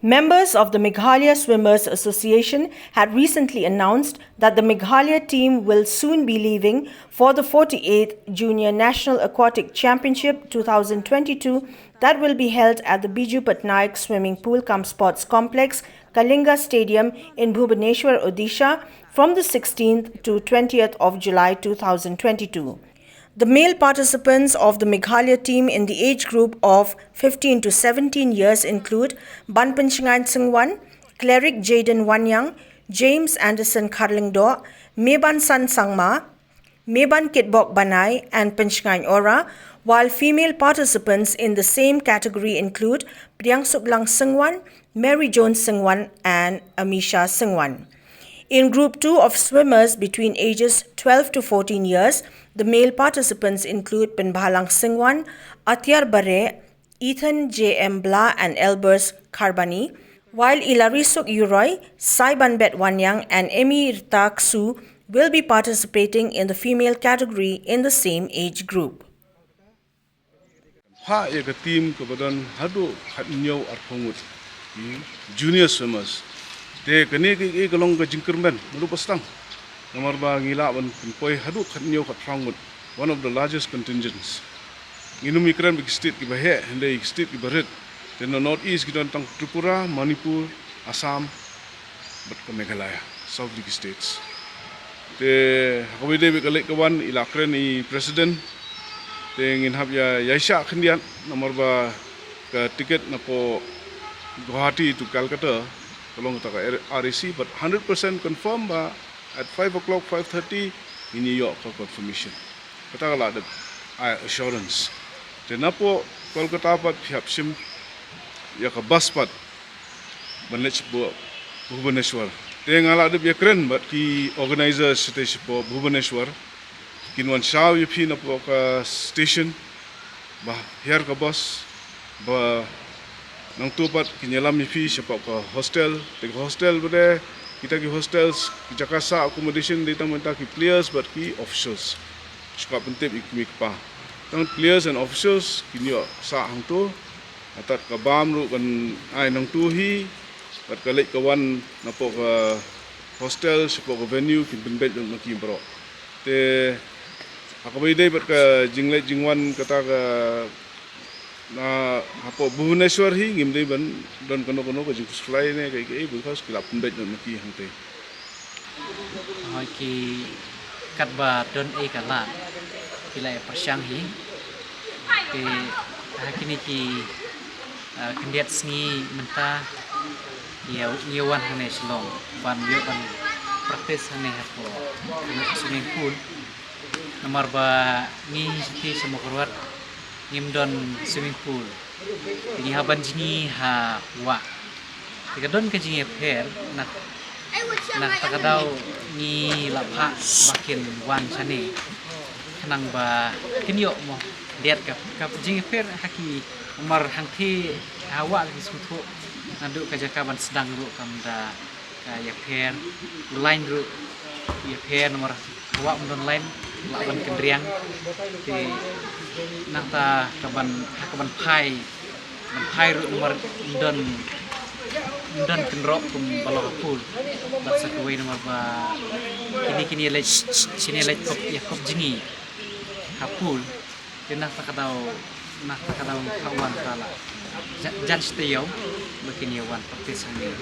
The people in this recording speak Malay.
Members of the Meghalaya Swimmers Association had recently announced that the Meghalaya team will soon be leaving for the 48th Junior National Aquatic Championship 2022 that will be held at the Biju Patniak Swimming Pool Sports Complex, Kalinga Stadium in Bhubaneswar, Odisha from the 16th to 20th of July 2022. The male participants of the Meghalaya team in the age group of 15 to 17 years include Ban Pinchingan Singwan, Cleric Jaden Wanyang, James Anderson Karlingdo, Meban San Sangma, Meban Kitbok Banai and Pinchingan Ora, while female participants in the same category include Priang Suklang Singwan, Mary Jones Singwan and Amisha Singwan. In Group 2 of swimmers between ages 12 to 14 years, the male participants include Pinbahalang Singwan, Atyar Bare, Ethan J. M. Bla and Elbers Karbani, while Ilarisuk Uroy, Saiban Bet Wanyang and Emi Ritak Su will be participating in the female category in the same age group. Ha eka team kebadan hadu khatnyo arpongut junior swimmers te kene ke kalong ka jingkermen mulu pastang namar ba ngila ban poi hadu khatnyo khatrangut one of the largest contingents nginum ikran big state ki bahe hande state ki baret te no north east gidan tang Tripura, Manipur, Assam but ka Meghalaya south big states te hakawide be kalek kawan ilakren ni president Tengin hab ya Yaisha kendian nomor ba ke tiket na po Guwahati to Calcutta kalong ta RAC but 100% confirm ba at 5 o'clock 5:30 in New York for confirmation. Kata kala ada assurance. Then po Kolkata pat pihak sim ya ka bus pat manage po Bhubaneswar. Tengala ada ya keren but ki organizer stage po Bhubaneswar. Kinwan shaw yupi na po ka station ba here ka bus ba nang tupat kinyalam yupi siya po ka hostel bude kita ki hostels ki jakasa accommodation dita menta ki players but ki officials suka pentip ikmik pa tang players and officials kinyo sa hang tu atat ka bam ru kan ai nang tuhi bat kalek kawan na po ka hostel siya po ka venue kin benbet ng makimbro te ako ba iday ba't ka jingwan kata ka na hapo Bhubaneswar hi ngimday ban don kano ka jingkus fly ne kay because kilap pundet na maki hangte hoi ki katba don kala kilai persyang hi ke hakini ki kendiat sngi menta yawan hane Shillong ban yawan praktis hane hapo swimming pool nomor ba ni siti sama keluar ngimdon swimming pool ini haban jini ha wa tiga don ke jini per nak takadau ni lapha makin wan sane nang ba kinyo mo lihat kap jini per haki nomor hangti hawa lagi sutu nanduk ka jakaban sedang ru kamda ya per line ru ya per nomor hawa mendon line lawan kendriang di nangta kaban pai ru nomor don kendrok kum balok pool baksa kuwi nomor ba kini lej sini lej kop ya kop jingi hapul di nangta kadau kawan kala jan stay begini wan praktis ini